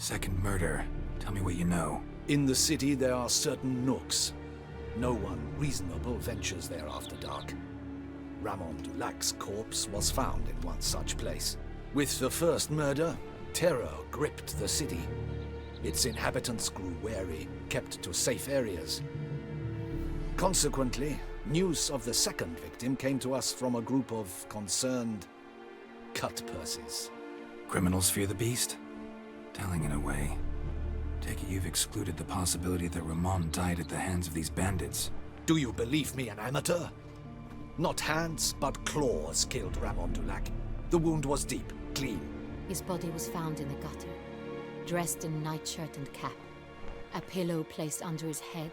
Second murder. Tell me what you know. In the city, there are certain nooks. No one reasonable ventures there after dark. Ramon Dulac's corpse was found in one such place. With the first murder, terror gripped the city. Its inhabitants grew wary, kept to safe areas. Consequently, news of the second victim came to us from a group of concerned cut-purses. Criminals fear the beast? Telling in a way. Take it you've excluded the possibility that Ramon died at the hands of these bandits. Do you believe me an amateur? Not hands, but claws killed Ramon Dulac. The wound was deep, clean. His body was found in the gutter, dressed in nightshirt and cap, a pillow placed under his head,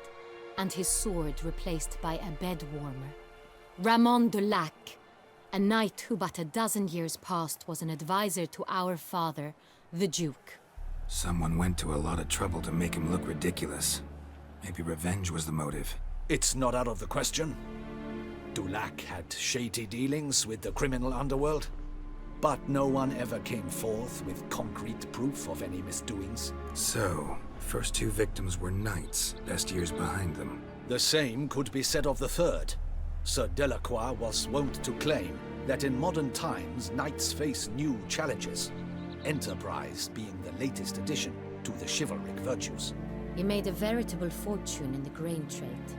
and his sword replaced by a bed warmer. Ramon Dulac, a knight who but a dozen years past was an advisor to our father, the Duke. Someone went to a lot of trouble to make him look ridiculous. Maybe revenge was the motive. It's not out of the question. Dulac had shady dealings with the criminal underworld, but no one ever came forth with concrete proof of any misdoings. So, first two victims were knights, best years behind them. The same could be said of the third. Sir Delacroix was wont to claim that in modern times, knights face new challenges, enterprise being the latest addition to the chivalric virtues. He made a veritable fortune in the grain trade.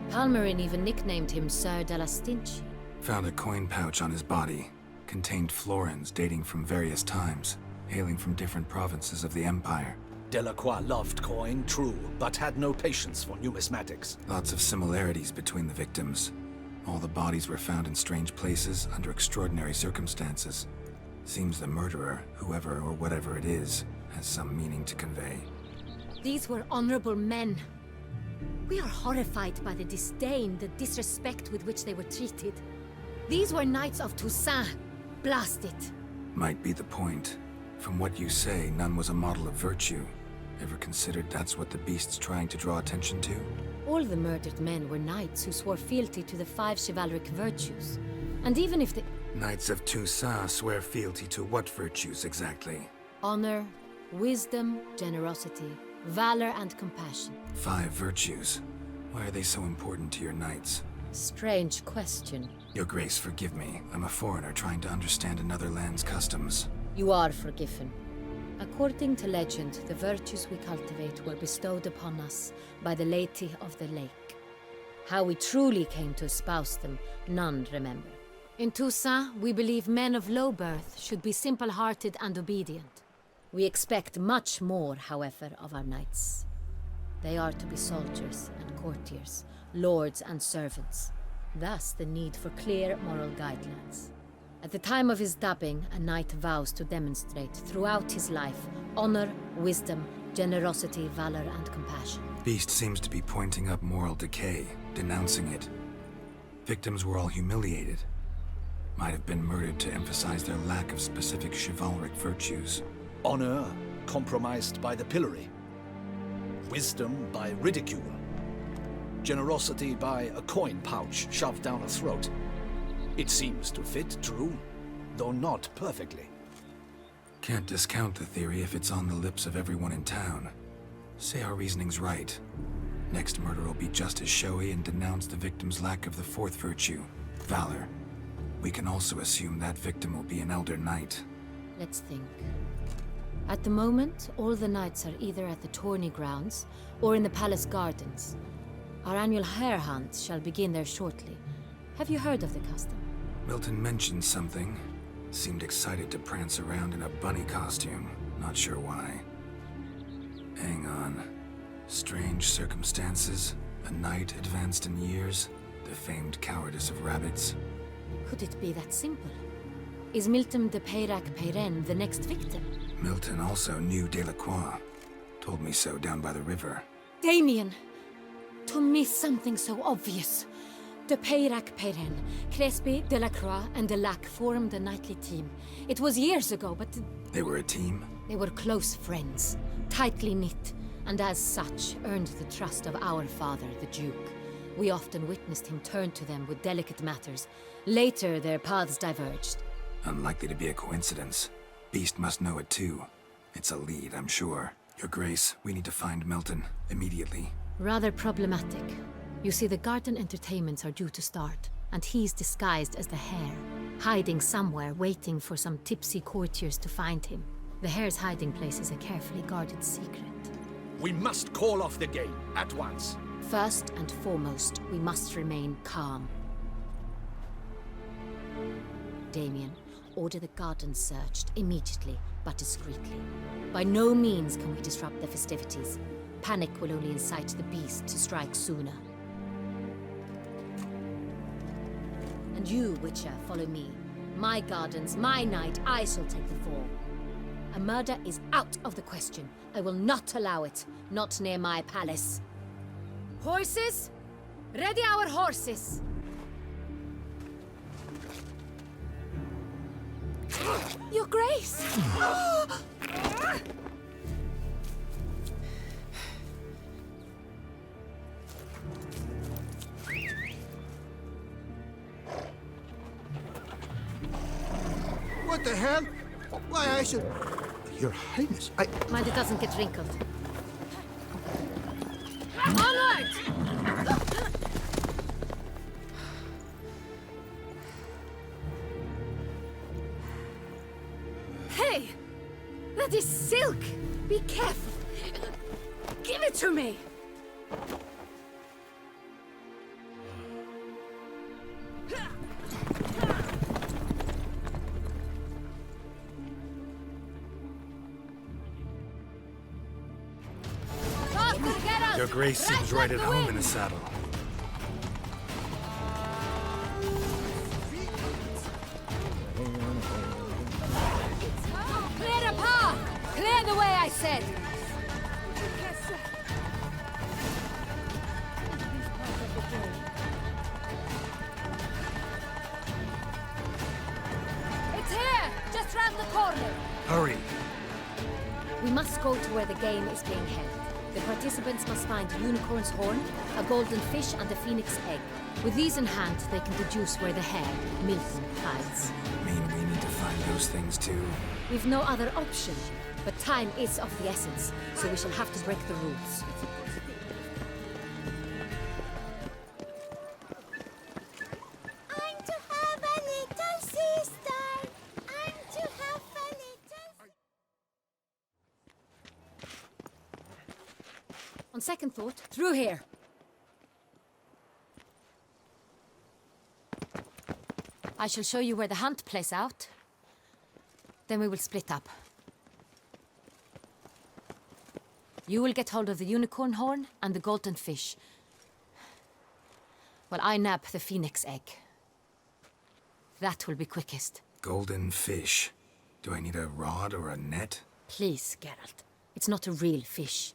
Palmerin even nicknamed him Sir de la Stinchi. Found a coin pouch on his body. Contained florins dating from various times, hailing from different provinces of the Empire. Delacroix loved coin, true, but had no patience for numismatics. Lots of similarities between the victims. All the bodies were found in strange places under extraordinary circumstances. Seems the murderer, whoever or whatever it is, has some meaning to convey. These were honorable men. We are horrified by the disdain, the disrespect with which they were treated. These were knights of Toussaint. Blast it. Might be the point. From what you say, none was a model of virtue. Ever considered that's what the beast's trying to draw attention to? All the murdered men were knights who swore fealty to the 5 chivalric virtues. And even if the... Knights of Toussaint swear fealty to what virtues exactly? Honor, wisdom, generosity, valor, and compassion. 5 virtues. Why are they so important to your knights? Strange question. Your Grace, forgive me. I'm a foreigner trying to understand another land's customs. You are forgiven. According to legend, the virtues we cultivate were bestowed upon us by the Lady of the Lake. How we truly came to espouse them, none remember. In Toussaint, we believe men of low birth should be simple-hearted and obedient. We expect much more, however, of our knights. They are to be soldiers and courtiers, lords and servants. Thus, the need for clear moral guidelines. At the time of his dubbing, a knight vows to demonstrate throughout his life honor, wisdom, generosity, valor, and compassion. Beast seems to be pointing up moral decay, denouncing it. Victims were all humiliated. Might have been murdered to emphasize their lack of specific chivalric virtues. Honor compromised by the pillory. Wisdom by ridicule. Generosity by a coin pouch shoved down a throat. It seems to fit, true, though not perfectly. Can't discount the theory if it's on the lips of everyone in town. Say our reasoning's right. Next murder will be just as showy and denounce the victim's lack of the 4th virtue, valor. We can also assume that victim will be an elder knight. Let's think. At the moment, all the knights are either at the tourney grounds or in the palace gardens. Our annual hare hunt shall begin there shortly. Have you heard of the custom? Milton mentioned something. Seemed excited to prance around in a bunny costume. Not sure why. Hang on. Strange circumstances. A knight advanced in years. The famed cowardice of rabbits. Could it be that simple? Is Milton de Peyrac-Peyren the next victim? Milton also knew Delacroix. Told me so down by the river. Damien! To miss something so obvious. De Peyrac-Peyren, Crespi, Delacroix, and Delac formed a knightly team. It was years ago, but... They were a team? They were close friends, tightly knit, and as such earned the trust of our father, the Duke. We often witnessed him turn to them with delicate matters. Later, their paths diverged. Unlikely to be a coincidence. Beast must know it too. It's a lead, I'm sure. Your Grace, we need to find Milton, immediately. Rather problematic. You see, the garden entertainments are due to start, and he's disguised as the Hare, hiding somewhere, waiting for some tipsy courtiers to find him. The Hare's hiding place is a carefully guarded secret. We must call off the game, at once. First and foremost, we must remain calm. Damien, order the garden searched immediately, but discreetly. By no means can we disrupt the festivities. Panic will only incite the beast to strike sooner. And you, Witcher, follow me. My gardens, my night, I shall take the fall. A murder is out of the question. I will not allow it. Not near my palace. Horses? Ready our horses! Your Grace! What the hell? Why, I should... Your Highness, Mind it doesn't get wrinkled. Onward! Hey! That is silk! Be careful! Give it to me! Your Grace seems right at home in the saddle. Clear the path! Clear the way, I said! It's here! Just round the corner! Hurry! We must go to where the game is being held. The participants must find a unicorn's horn, a golden fish, and a phoenix egg. With these in hand, they can deduce where the Hare, Milton, hides. Mean we need to find those things too? We've no other option. But time is of the essence, so we shall have to break the rules. I'm to have a little sister. I'm to have a little... On second thought, through here. I shall show you where the hunt plays out. Then we will split up. You will get hold of the unicorn horn and the golden fish. While I nab the phoenix egg. That will be quickest. Golden fish. Do I need a rod or a net? Please, Geralt. It's not a real fish.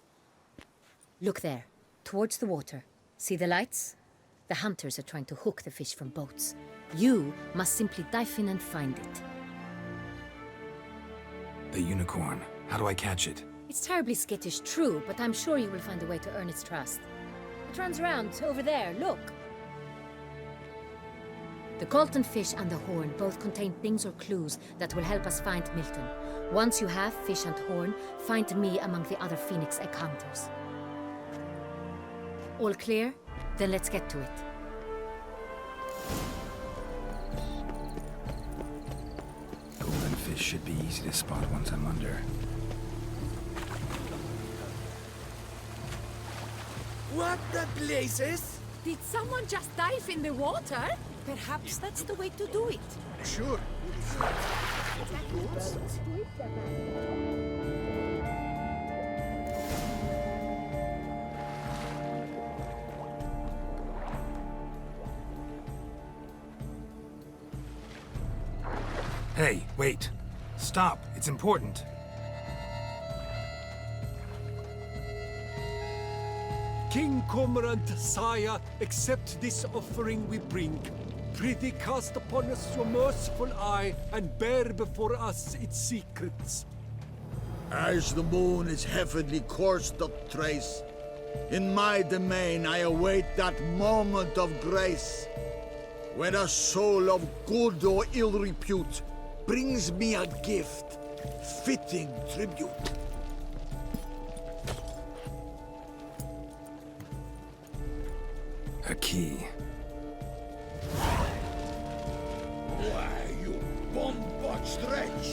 Look there, towards the water. See the lights? The hunters are trying to hook the fish from boats. You must simply dive in and find it. The unicorn. How do I catch it? It's terribly skittish, true, but I'm sure you will find a way to earn its trust. It runs around over there, look. The golden fish and the horn both contain things or clues that will help us find Milton. Once you have fish and horn, find me among the other phoenix egg hunters. All clear? Then let's get to it. Golden fish should be easy to spot once I'm under. What the blazes? Did someone just dive in the water? Perhaps that's the way to do it. Sure. Hey, wait. Stop. It's important. King Cormorant, sire, accept this offering we bring. Prithee cast upon us your merciful eye, and bear before us its secrets. As the moon its heavenly course doth trace, in my domain I await that moment of grace, when a soul of good or ill repute brings me a gift fitting tribute. A key. Why, you bomb-botched wretch!